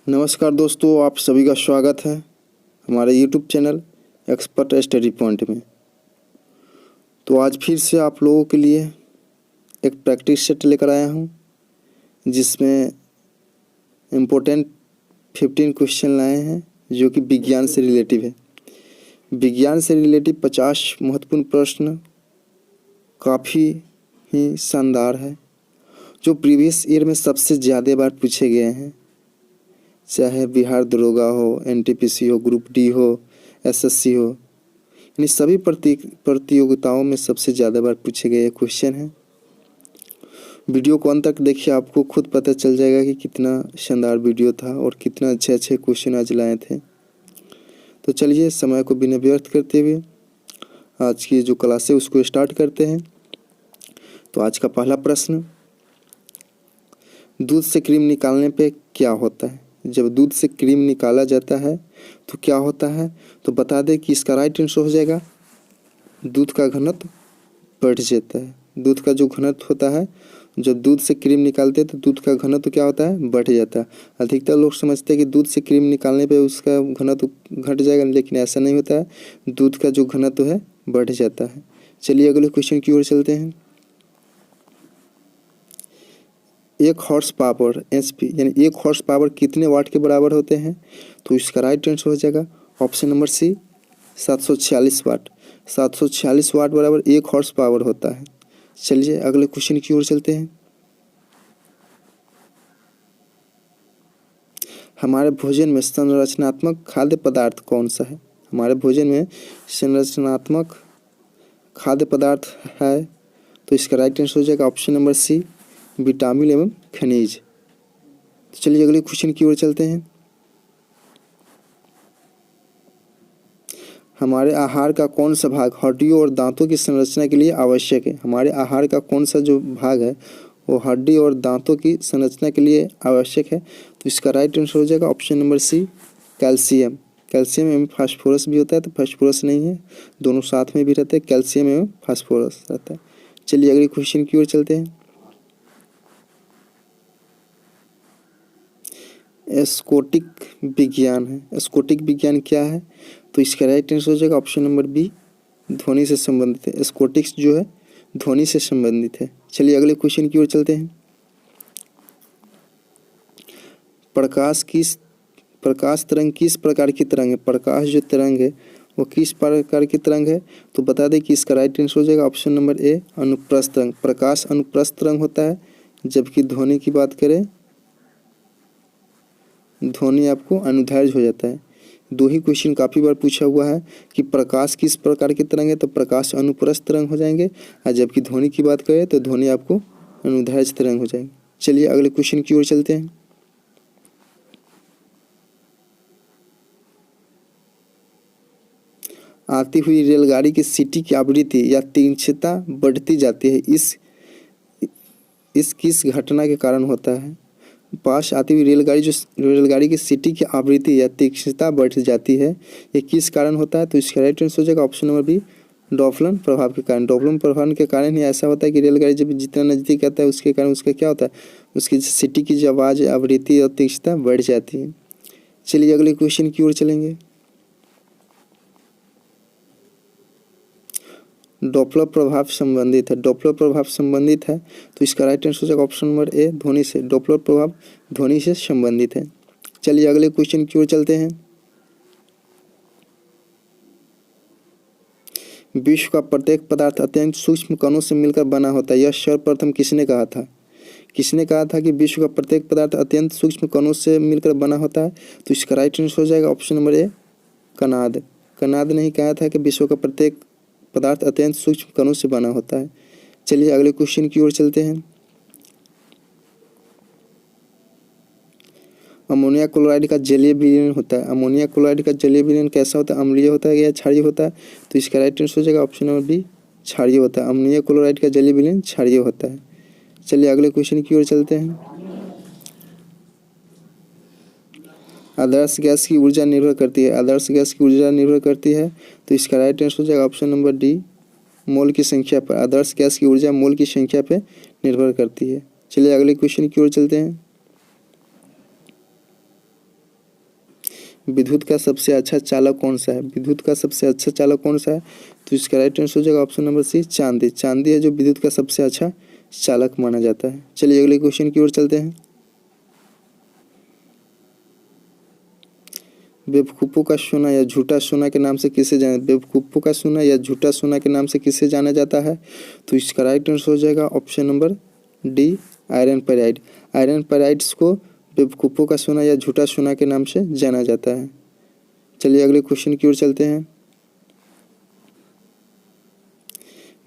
नमस्कार दोस्तों, आप सभी का स्वागत है हमारे YouTube channel expert study point में। तो आज फिर से आप लोगों के लिए एक प्रैक्टिस सेट लेकर आया हूं, जिसमें इम्पोर्टेंट 15 क्वेश्चन लाए हैं जो कि विज्ञान से रिलेटिव है। विज्ञान से रिलेटिव 50 महत्वपूर्ण प्रश्न काफ़ी ही शानदार है, जो प्रीवियस ईयर में सबसे ज़्यादा बार पूछे गए हैं। चाहे बिहार दरोगा हो, एनटीपीसी हो, ग्रुप डी हो, एसएससी हो, इन सभी प्रतियोगिताओं में सबसे ज़्यादा बार पूछे गए क्वेश्चन हैं। वीडियो को अंत तक देखिए, आपको खुद पता चल जाएगा कि कितना शानदार वीडियो था और कितना अच्छे अच्छे क्वेश्चन आज लाए थे। तो चलिए, समय को बिना व्यर्थ करते हुए आज की जो क्लास है उसको स्टार्ट करते हैं। तो आज का पहला प्रश्न, दूध से क्रीम निकालने पे क्या होता है? जब दूध से क्रीम निकाला जाता है तो क्या होता है? तो बता दें कि इसका राइट आंसर हो जाएगा दूध का घनत्व बढ़ जाता है। दूध का जो घनत्व होता है, जब दूध से क्रीम निकालते हैं तो दूध का घनत्व क्या होता है? बढ़ जाता है। अधिकतर लोग समझते हैं कि दूध से क्रीम निकालने पे उसका घनत्व घट जाएगा, लेकिन ऐसा नहीं होता है। दूध का जो घनत्व है बढ़ जाता है। चलिए अगले क्वेश्चन की ओर चलते हैं। 1 हॉर्स पावर HP यानी 1 हॉर्स पावर कितने वाट के बराबर होते हैं? तो इसका राइट आंसर हो जाएगा ऑप्शन नंबर सी, 746 वाट। 746 वाट बराबर 1 हॉर्स पावर होता है। चलिए अगले क्वेश्चन की ओर चलते हैं। हमारे भोजन में संरचनात्मक खाद्य पदार्थ कौन सा है? हमारे भोजन में संरचनात्मक खाद्य पदार्थ है, तो इसका राइट आंसर हो जाएगा ऑप्शन नंबर सी, विटामिन एवं खनिज। तो चलिए अगले क्वेश्चन की ओर चलते हैं। हमारे आहार का कौन सा भाग हड्डियों और दांतों की संरचना के लिए आवश्यक है? हमारे आहार का कौन सा जो भाग है वो हड्डी और दांतों की संरचना के लिए आवश्यक है? तो इसका राइट आंसर हो जाएगा option number C, calcium. Calcium एवं फास्फोरस भी होता है, तो फास्फोरस नहीं है, दोनों साथ में भी रहते हैं, कैल्शियम एवं फास्फोरस रहता है। चलिए अगले क्वेश्चन की ओर चलते हैं। स्कोटिक विज्ञान है। स्कोटिक विज्ञान क्या है? तो इसका राइट आंसर हो जाएगा ऑप्शन नंबर बी, ध्वनि से संबंधित है। स्कोटिक्स जो है ध्वनि से संबंधित है। चलिए अगले क्वेश्चन की ओर चलते हैं। प्रकाश तरंग किस प्रकार की तरंग है? प्रकाश जो तरंग है वो किस प्रकार की तरंग है? तो बता दें कि इसका राइट आंसर हो जाएगा ऑप्शन नंबर ए, अनुप्रस्थ तरंग। प्रकाश अनुप्रस्थ तरंग होता है, जबकि ध्वनि की बात करें, ध्वनि आपको अनुदैर्घ्य हो जाता है। दो ही क्वेश्चन काफ़ी बार पूछा हुआ है कि प्रकाश किस प्रकार की तरंग है, तो प्रकाश अनुप्रस्थ तरंग हो जाएंगे, और जबकि ध्वनि की बात करें तो ध्वनि आपको अनुदैर्घ्य तरंग हो जाएंगे। चलिए अगले क्वेश्चन की ओर चलते हैं। आती हुई रेलगाड़ी की सीटी की आवृत्ति या तीक्ष्णता बढ़ती जाती है, इस किस घटना के कारण होता है? पास आती हुई रेलगाड़ी की सीटी की आवृत्ति या तीक्ष्णता बढ़ जाती है, ये किस कारण होता है? तो इसका राइट आंसर हो जाएगा ऑप्शन नंबर बी, डॉप्लर प्रभाव के कारण। डॉप्लर प्रभाव के कारण ही ऐसा होता है कि रेलगाड़ी जब जितना नज़दीक आता है उसके कारण उसका क्या होता है, उसकी सीटी की जो आवाज़, आवृत्ति और तीक्ष्णता बढ़ जाती है। चलिए अगले क्वेश्चन की ओर चलेंगे। डॉप्लर प्रभाव संबंधित है। डॉप्लर प्रभाव संबंधित है, तो इसका राइट आंसर हो जाएगा ऑप्शन नंबर ए, ध्वनि से। डॉप्लर प्रभाव ध्वनि से संबंधित है। चलिए अगले क्वेश्चन की ओर चलते हैं। विश्व का प्रत्येक पदार्थ अत्यंत सूक्ष्म कणों से मिलकर बना होता है, यह सर्वप्रथम किसने कहा था? किसने कहा था कि विश्व का प्रत्येक पदार्थ अत्यंत सूक्ष्म कणों से मिलकर बना होता है? तो इसका राइट आंसर हो जाएगा option number A, Kanad. Kanad ने ही कहा था कि विश्व का प्रत्येक पदार्थ अत्यंत सूक्ष्म कणों से बना होता है। चलिए अगले क्वेश्चन की ओर चलते हैं। अमोनिया क्लोराइड का जलीय विलयन होता है। अमोनिया क्लोराइड का जलीय विलयन कैसा होता है? अम्लीय होता है या क्षारीय होता है? तो इसका राइट आंसर हो जाएगा ऑप्शन नंबर बी, क्षारीय होता है। अमोनिया क्लोराइड का जलीय विलयन क्षारीय होता है। चलिए अगले क्वेश्चन की ओर चलते हैं। आदर्श गैस की ऊर्जा निर्भर करती है। आदर्श गैस की ऊर्जा निर्भर करती है, तो इसका राइट आंसर हो जाएगा ऑप्शन नंबर डी, मोल की संख्या पर। आदर्श गैस की ऊर्जा मोल की संख्या पर निर्भर करती है। चलिए अगले क्वेश्चन की ओर चलते हैं। विद्युत का सबसे अच्छा चालक कौन सा है? विद्युत का सबसे अच्छा चालक कौन सा है? तो इसका राइट आंसर हो जाएगा ऑप्शन नंबर सी, चांदी। चांदी है जो विद्युत का सबसे अच्छा चालक माना जाता है। चलिए अगले क्वेश्चन की ओर चलते हैं। बेवकूफ़ों का सोना या झूठा सोना के नाम से किसे जाना, बेवकूफ़ों का सोना या झूठा सोना के नाम से किसे जाना जाता है? तो इसका राइट आंसर हो जाएगा option number D, iron pyrite. Iron pyrites को बेवकूफ़ों का सोना या झूठा सोना के नाम से जाना जाता है। चलिए अगले क्वेश्चन की ओर चलते हैं।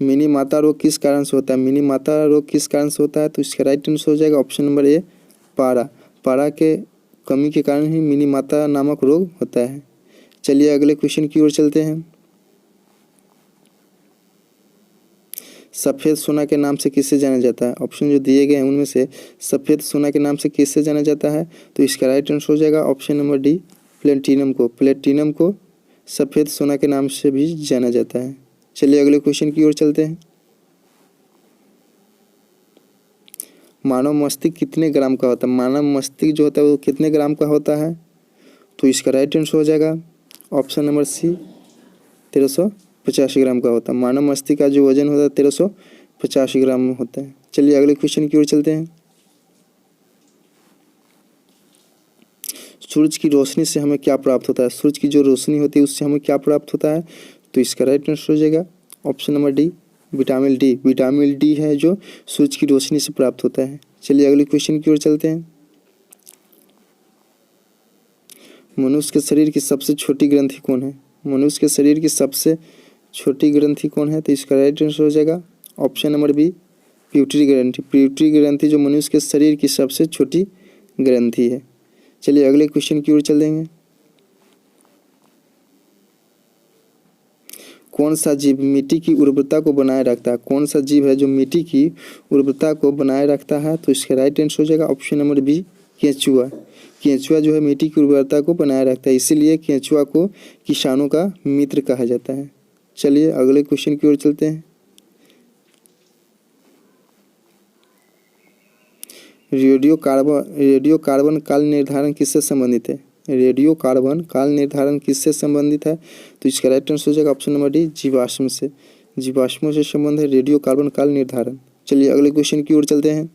मिनी माता रोग किस कारण से होता है? मिनी माता रोग किस कारण से होता है? तो इसका राइट आंसर हो जाएगा ऑप्शन नंबर ए, पारा। पारा के कमी के कारण ही मिनी माता नामक रोग होता है। चलिए अगले क्वेश्चन की ओर चलते हैं। सफ़ेद सोना के नाम से किसे जाना जाता है? ऑप्शन जो दिए गए हैं उनमें से सफ़ेद सोना के नाम से किसे जाना जाता है? तो इसका राइट आंसर हो जाएगा ऑप्शन नंबर डी, प्लेटिनम को। प्लेटिनम को सफ़ेद सोना के नाम से भी जाना जाता है। चलिए अगले क्वेश्चन की ओर चलते हैं। मानव मस्तिष्क कितने ग्राम का होता है? मानव मस्तिष्क जो होता है वो कितने ग्राम का होता है? तो इसका राइट आंसर हो जाएगा ऑप्शन नंबर सी, 1385 ग्राम का होता है। मानव मस्तिष्क का जो वजन होता है 1385 ग्राम होता है। चलिए अगले क्वेश्चन की ओर चलते हैं। सूरज की रोशनी से हमें क्या प्राप्त होता है? सूरज की जो रोशनी होती है उससे हमें क्या प्राप्त होता है? तो इसका राइट आंसर हो जाएगा option number D, vitamin D. Vitamin D है जो सूरज की रोशनी से प्राप्त होता है। चलिए अगले क्वेश्चन की ओर चलते हैं। मनुष्य के शरीर की सबसे छोटी ग्रंथि कौन है? मनुष्य के शरीर की सबसे छोटी ग्रंथि कौन है? तो इसका राइट आंसर हो जाएगा ऑप्शन नंबर बी, प्यूटरी ग्रंथि। प्यूटरी ग्रंथि जो मनुष्य के शरीर की सबसे छोटी ग्रंथि है। चलिए अगले क्वेश्चन की ओर चल देंगे। कौन सा जीव मिट्टी की उर्वरता को बनाए रखता है? कौन सा जीव है जो मिट्टी की उर्वरता को बनाए रखता है? तो इसका राइट आंसर हो जाएगा ऑप्शन नंबर बी, केंचुआ। केंचुआ जो है मिट्टी की उर्वरता को बनाए रखता है, इसीलिए केंचुआ को किसानों का मित्र कहा जाता है। चलिए अगले क्वेश्चन की ओर चलते हैं। रेडियो कार्बन काल निर्धारण किससे संबंधित है? रेडियो कार्बन काल निर्धारण किससे संबंधित है? तो इसका राइट आंसर हो जाएगा ऑप्शन नंबर डी, जीवाश्म से। जीवाश्मों से संबंध है रेडियो कार्बन काल निर्धारण। चलिए अगले क्वेश्चन की ओर चलते हैं।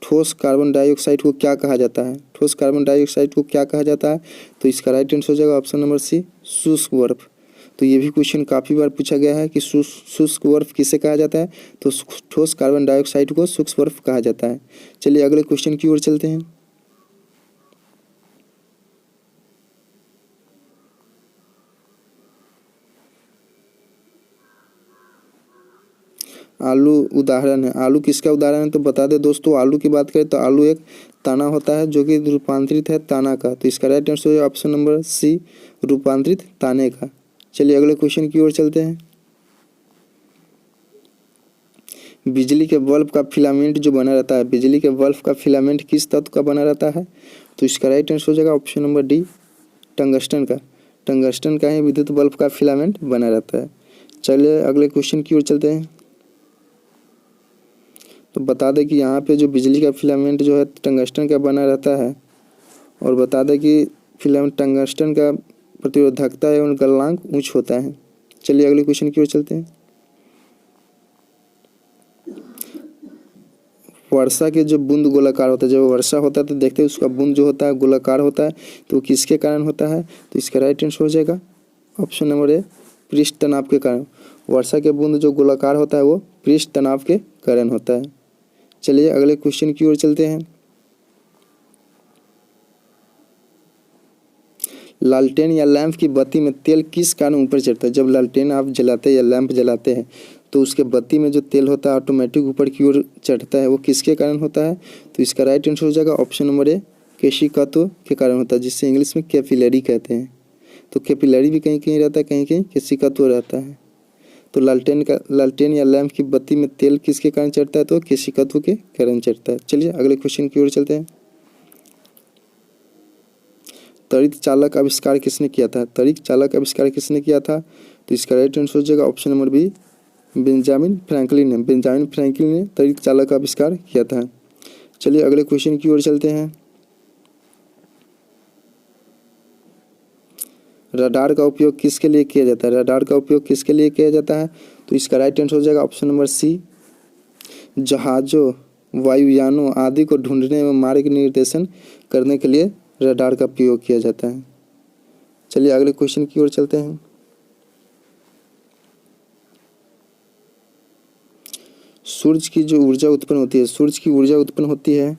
ठोस कार्बन डाइऑक्साइड को क्या कहा जाता है? ठोस कार्बन डाइऑक्साइड को क्या कहा जाता है? तो इसका राइट आंसर हो जाएगा ऑप्शन नंबर सी, शुष्क बर्फ। तो ये भी क्वेश्चन काफ़ी बार पूछा गया है कि शुष्क बर्फ किसे कहा जाता है? तो ठोस कार्बन डाइऑक्साइड को शुष्क बर्फ कहा जाता है। चलिए अगले क्वेश्चन की ओर चलते हैं। आलू उदाहरण है। आलू किसका उदाहरण है? तो बता दें दोस्तों, आलू की बात करें तो आलू एक तना होता है जो कि रूपांतरित है ताना का। तो इसका राइट आंसर है ऑप्शन नंबर सी, रूपांतरित ताने का। चलिए अगले क्वेश्चन की ओर चलते हैं। बिजली के बल्ब का फिलामेंट जो बना रहता है, बिजली के बल्ब का फिलामेंट किस तत्व का बना रहता है? तो इसका राइट आंसर हो जाएगा ऑप्शन नंबर डी, टंगस्टन का। टंगस्टन का ही विद्युत बल्ब का फिलामेंट बना रहता है। चलिए अगले क्वेश्चन की ओर चलते हैं। तो बता दें कि यहाँ पे जो बिजली का फिलामेंट जो है टंगस्टन का बना रहता है, और बता दें कि फिलामेंट टंगस्टन का प्रतिरोधकता एवं गलनांक उच्च होता है। चलिए अगले क्वेश्चन की ओर चलते हैं। वर्षा के जो बूंद गोलाकार होता है, जब वर्षा होता है तो देखते हैं उसका बूंद जो होता है गोलाकार होता है, तो वो किसके कारण होता है? तो इसका राइट आंसर हो जाएगा ऑप्शन नंबर ए, पृष्ठ तनाव के कारण। वर्षा के बूंद जो गोलाकार होता है वो पृष्ठ तनाव के कारण होता है। चलिए अगले क्वेश्चन की ओर चलते हैं। लालटेन या लैंप की बत्ती में तेल किस कारण ऊपर चढ़ता है? जब लालटेन आप जलाते हैं या लैंप जलाते हैं तो उसके बत्ती में जो तेल होता है ऑटोमेटिक ऊपर की ओर चढ़ता है, वो किसके कारण होता है? तो इसका राइट आंसर हो जाएगा ऑप्शन नंबर ए, केशिकात्व के कारण होता है, जिससे इंग्लिश में कैपिलरी कहते हैं। तो कैपिलरी भी कहीं कहीं रहता है, कहीं कहीं केशिकात्व रहता है। तो लालटेन या लैंप की बत्ती में तेल किसके कारण चढ़ता है? तो केशिकात्व के कारण चढ़ता है। चलिए अगले क्वेश्चन की ओर चलते हैं। त्वरित चालक आविष्कार किसने किया था? त्वरित चालक आविष्कार किसने किया था? तो इसका राइट आंसर हो जाएगा option number B, Benjamin Franklin ने। बेंजामिन फ्रैंकलिन ने त्वरित चालक का आविष्कार किया था। चलिए अगले क्वेश्चन की ओर चलते हैं। रडार का उपयोग किसके लिए किया जाता है? रडार का उपयोग किसके लिए किया जाता है? तो इसका राइट आंसर हो जाएगा ऑप्शन नंबर सी, जहाज़ों, वायुयानों आदि को ढूंढने में मार्ग निर्देशन करने के लिए रडार का उपयोग किया जाता है। चलिए अगले क्वेश्चन की ओर चलते हैं। सूरज की जो ऊर्जा उत्पन्न होती है, सूरज की ऊर्जा उत्पन्न होती है,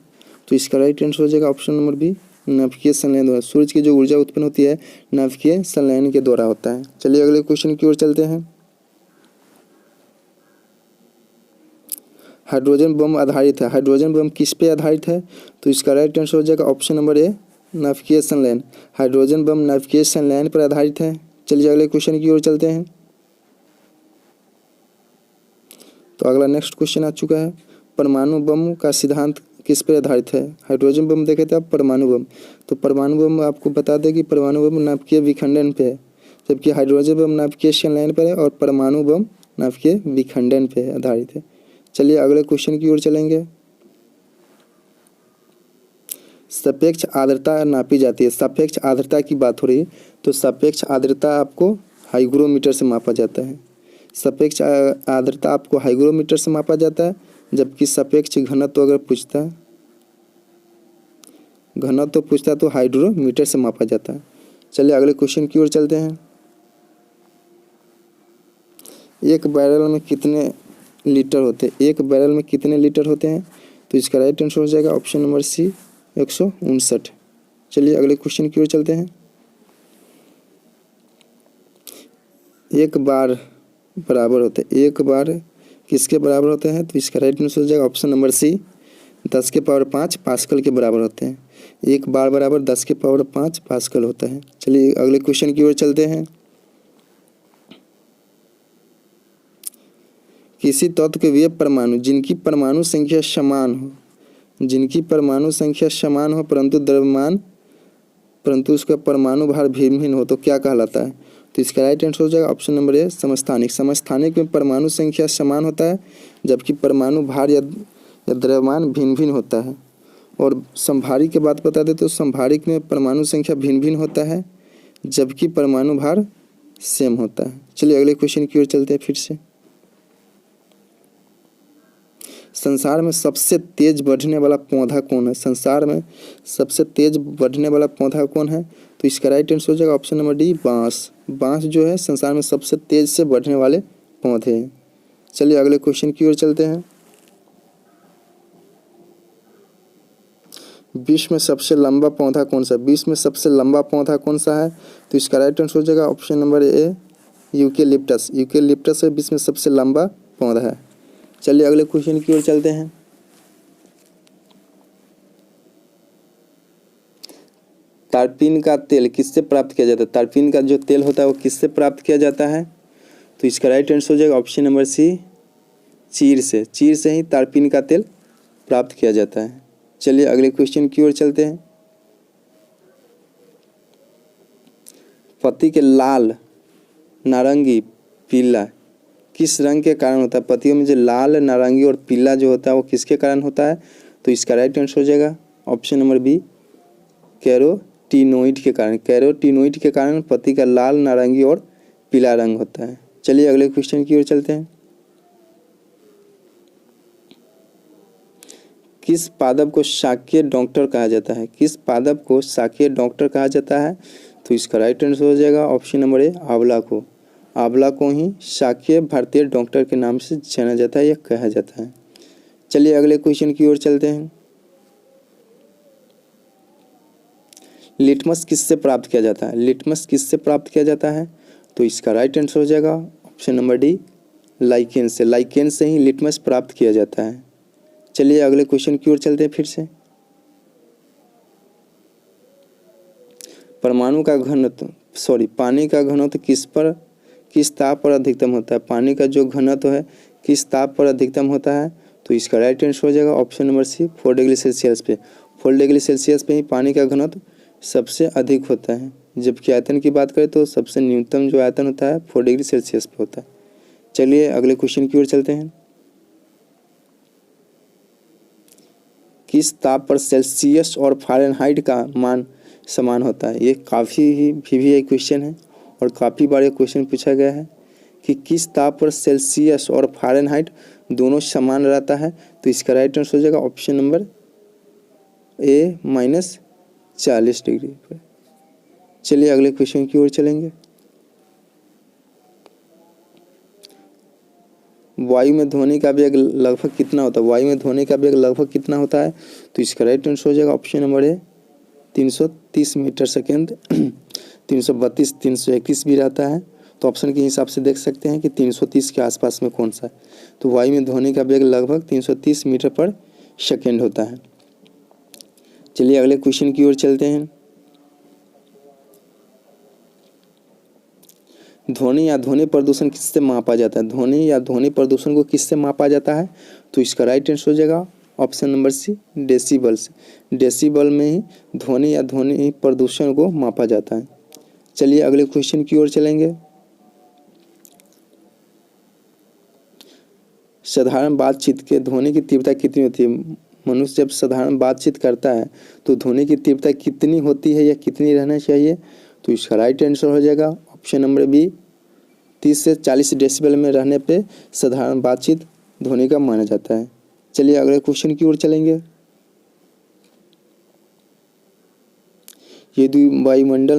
तो इसका राइट आंसर हो जाएगा ऑप्शन नंबर बी, नाभिकीय संलयन द्वारा। सूरज की जो ऊर्जा उत्पन्न होती है नाभिकीय संलयन के द्वारा होता है। चलिए अगले क्वेश्चन की ओर चलते हैं। हाइड्रोजन बम आधारित है, हाइड्रोजन बम किस पे आधारित है? तो इसका राइट आंसर हो जाएगा ऑप्शन नंबर ए, नाभिकीय संलयन। हाइड्रोजन बम नाभिकीय संलयन पर आधारित है। चलिए अगले क्वेश्चन की ओर चलते हैं। तो अगला नेक्स्ट क्वेश्चन आ चुका है, परमाणु बम का सिद्धांत किस पर आधारित है? हाइड्रोजन बम देखे थे आप, परमाणु बम। तो परमाणु बम आपको बता दें कि परमाणु बम नाभिकीय विखंडन पे है, जबकि हाइड्रोजन बम नाभिकीय संलयन पर है और परमाणु बम नाभिकीय विखंडन पे आधारित है। चलिए अगले क्वेश्चन की ओर चलेंगे। सापेक्ष आर्द्रता नापी जाती है, सापेक्ष आर्द्रता की बात हो रही है, तो सापेक्ष आर्द्रता आपको हाइग्रोमीटर से मापा जाता है। सापेक्ष आर्द्रता आपको हाइग्रोमीटर से मापा जाता है, जबकि सापेक्ष घनत्व अगर पूछता है, घनत्व पूछता है तो हाइड्रोमीटर से मापा जाता है। चलिए अगले क्वेश्चन की ओर चलते हैं। एक बैरल में कितने लीटर होते हैं? एक बैरल में कितने लीटर होते हैं? तो इसका राइट आंसर हो जाएगा ऑप्शन नंबर सी, 159। चलिए अगले क्वेश्चन की ओर चलते हैं। एक बार बराबर होते हैं, एक बार किसके बराबर होते हैं? तो इसका राइट आंसर हो जाएगा ऑप्शन नंबर सी, 10 के पावर 5 पास्कल के बराबर होते हैं। एक बार बराबर 10 के पावर 5 पास्कल होता है। चलिए अगले क्वेश्चन की ओर चलते हैं। किसी तत्व के वे परमाणु जिनकी परमाणु संख्या समान हो, जिनकी परमाणु संख्या समान हो परंतु द्रव्यमान, परंतु उसका परमाणु भार भिन्न भिन्न हो, तो क्या कहलाता है? तो इसका राइट आंसर हो जाएगा ऑप्शन नंबर ए, समस्थानिक। समस्थानिक में परमाणु संख्या समान होता है, जबकि परमाणु भार या द्रव्यमान भिन्न भिन्न होता है। और समभारिक की बात बता दें तो समभारिक में परमाणु संख्या भिन्न भिन्न होता है, जबकि परमाणु भार सेम होता है। चलिए अगले क्वेश्चन की ओर चलते हैं फिर से। संसार में सबसे तेज बढ़ने वाला पौधा कौन है? संसार में सबसे तेज बढ़ने वाला पौधा कौन है? तो इसका राइट आंसर हो जाएगा ऑप्शन नंबर डी, बांस। बांस जो है संसार में सबसे तेज से बढ़ने वाले पौधे हैं। चलिए अगले क्वेश्चन की ओर चलते हैं। विश्व में सबसे लंबा पौधा कौन सा? विश्व में सबसे लंबा पौधा कौन सा है? तो इसका राइट आंसर हो जाएगा option number A, eucalyptus. Eucalyptus विश्व में सबसे लंबा पौधा है। चलिए अगले क्वेश्चन की ओर चलते हैं। तारपीन का तेल किससे प्राप्त किया जाता है? तारपीन का जो तेल होता है वो किससे प्राप्त किया जाता है? तो इसका राइट आंसर हो जाएगा ऑप्शन नंबर सी, चीड़ से। चीड़ से ही तारपीन का तेल प्राप्त किया जाता है। चलिए अगले क्वेश्चन की ओर चलते हैं। पत्ती के लाल, नारंगी, पीला किस रंग के कारण होता है? पत्तियों में जो लाल, नारंगी और पीला जो होता है वो किसके कारण होता है? तो इसका राइट आंसर हो जाएगा ऑप्शन नंबर बी, कैरोटीनोइड के कारण। कैरोटीनोइड के कारण पत्ती का लाल, नारंगी और पीला रंग होता है। चलिए अगले क्वेश्चन की ओर चलते हैं। किस पादप को शाकीय डॉक्टर कहा जाता है? किस पादप को शाकीय डॉक्टर कहा जाता है? तो इसका राइट आंसर हो जाएगा ऑप्शन नंबर ए, आंवला को। आंवला को ही शाकीय भारतीय डॉक्टर के नाम से जाना जाता है या कहा जाता है। चलिए अगले क्वेश्चन की ओर चलते हैं। लिटमस किससे प्राप्त किया जाता है? लिटमस किससे प्राप्त किया जाता है? तो इसका राइट आंसर हो जाएगा ऑप्शन नंबर डी, लाइकेन से। लाइकेन से ही लिटमस प्राप्त किया जाता है। चलिए अगले क्वेश्चन की ओर चलते हैं फिर से। परमाणु का घनत्व पानी का घनत्व किस ताप पर अधिकतम होता है? पानी का जो घनत्व है किस ताप पर अधिकतम होता है? तो इसका राइट आंसर हो जाएगा option number C, 4 degree Celsius पे। 4 डिग्री सेल्सियस पे ही पानी का घनत्व सबसे अधिक होता है, जबकि आयतन की बात करें तो सबसे न्यूनतम जो आयतन होता है 4 डिग्री सेल्सियस पे होता है। चलिए अगले क्वेश्चन की ओर चलते हैं। किस ताप पर सेल्सियस और फ़ारेनहाइट का मान समान होता है। ये काफ़ी ही VVI क्वेश्चन है और काफ़ी बार ये क्वेश्चन पूछा गया है कि किस ताप पर सेल्सियस और फ़ारेनहाइट दोनों समान रहता है। तो इसका राइट आंसर हो जाएगा ऑप्शन नंबर A -40 डिग्री पर। चलिए अगले क्वेश्चन की ओर चलेंगे। वायु में ध्वनि का वेग लगभग कितना होता है? वायु में ध्वनि का वेग लगभग कितना होता है? तो इसका राइट आंसर हो जाएगा option number A 330 metre second 332 331 भी रहता है। तो ऑप्शन के हिसाब से देख सकते हैं कि 330 के आसपास में कौन सा है। तो वायु में ध्वनि का वेग लगभग 330 मीटर पर सेकेंड होता है। चलिए अगले क्वेश्चन की ओर चलते हैं। ध्वनि या ध्वनि प्रदूषण किससे मापा जाता है? ध्वनि या ध्वनि प्रदूषण को किससे मापा जाता है? तो इसका राइट आंसर हो जाएगा ऑप्शन नंबर C डेसिबल से। डेसिबल में ही ध्वनि या ध्वनि प्रदूषण को मापा जाता है। चलिए अगले क्वेश्चन की ओर चलेंगे। साधारण बातचीत के ध्वनि की तीव्रता कितनी होती है? मनुष्य जब साधारण बातचीत करता है तो ध्वनि की तीव्रता कितनी होती है या कितनी रहना चाहिए? तो इसका राइट आंसर हो जाएगा ऑप्शन नंबर B 30 से 40 डेसिबल में रहने पे साधारण बातचीत ध्वनि का माना जाता है। चलिए अगले क्वेश्चन की ओर चलेंगे। यदि वायुमंडल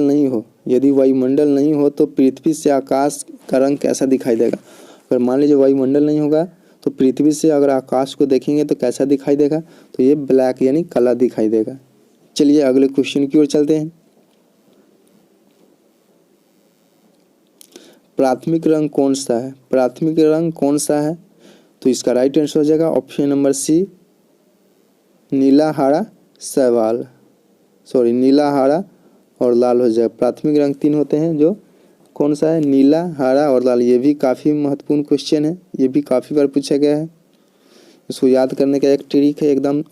नहीं हो तो पृथ्वी से आकाश का रंग कैसा दिखाई देगा? अगर मान लीजिए वायुमंडल नहीं होगा तो पृथ्वी से अगर आकाश को देखेंगे तो कैसा दिखाई देगा? तो ये ब्लैक यानी काला दिखाई देगा। चलिए अगले क्वेश्चन की ओर चलते हैं। प्राथमिक रंग कौन सा है? प्राथमिक रंग कौन सा है? तो इसका राइट आंसर हो जाएगा ऑप्शन नंबर C नीला, हरा, शैवाल नीला, हरा और लाल हो जाएगा। प्राथमिक रंग 3 होते हैं, जो कौन सा है? नीला, हरा और लाल। ये भी काफ़ी महत्वपूर्ण क्वेश्चन है, ये भी काफ़ी बार पूछा गया है। इसको याद करने का एक ट्रिक है, एकदम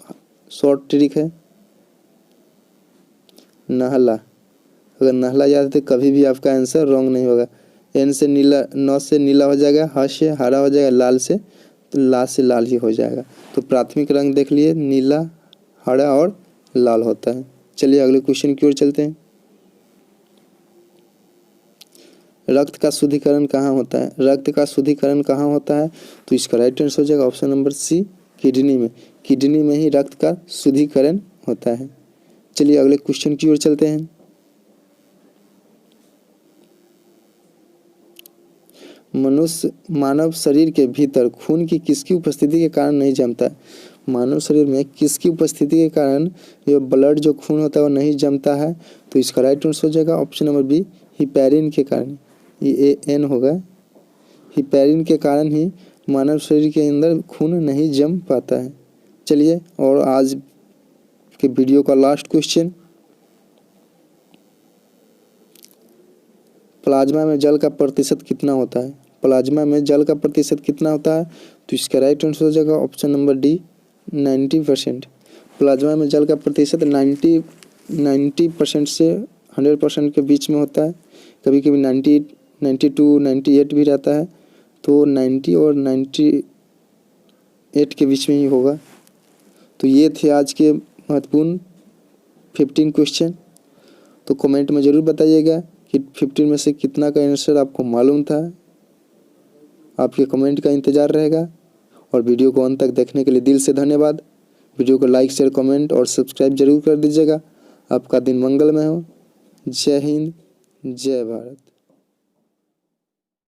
शॉर्ट ट्रिक है, नहला। अगर नहला याद है तो कभी भी आपका आंसर रॉन्ग नहीं होगा। N से नीला, 9 से नीला हो जाएगा, H से हरा हो जाएगा, लाल से तो लाल से लाल ही हो जाएगा। तो प्राथमिक रंग देख लिए, नीला, हरा और लाल होता है। चलिए अगले क्वेश्चन की ओर चलते हैं। रक्त का शुद्धिकरण कहाँ होता है? रक्त का शुद्धिकरण कहाँ होता है? तो इसका राइट आंसर हो जाएगा ऑप्शन नंबर C किडनी में। किडनी में ही रक्त का शुद्धिकरण होता है। चलिए अगले क्वेश्चन की ओर चलते हैं। मानव शरीर के भीतर खून की किसकी उपस्थिति के कारण नहीं जमता है? मानव शरीर में किसकी उपस्थिति के कारण ये ब्लड जो खून होता है वो नहीं जमता है? तो इसका राइट आंसर हो जाएगा ऑप्शन नंबर B हिपैरिन के कारण। ये AN होगा। हिपैरिन के कारण ही मानव शरीर के अंदर खून नहीं जम पाता है। चलिए और आज के वीडियो का लास्ट क्वेश्चन। प्लाज्मा में जल का प्रतिशत कितना होता है? प्लाज्मा में जल का प्रतिशत कितना होता है? तो इसका राइट आंसर हो जाएगा ऑप्शन नंबर D 90%। प्लाज्मा में जल का प्रतिशत 90% से 100% के बीच में होता है। कभी कभी 90, 92, 98 भी रहता है। तो 90 और 98 के बीच में ही होगा। तो ये थे आज के महत्वपूर्ण 15 क्वेश्चन। तो कमेंट में ज़रूर बताइएगा कि 15 में से कितना का आंसर आपको मालूम था। आपके कमेंट का इंतज़ार रहेगा। और वीडियो को अंत तक देखने के लिए दिल से धन्यवाद। वीडियो को लाइक, शेयर, कमेंट और सब्सक्राइब जरूर कर दीजिएगा। आपका दिन मंगलमय हो। जय हिंद, जय भारत।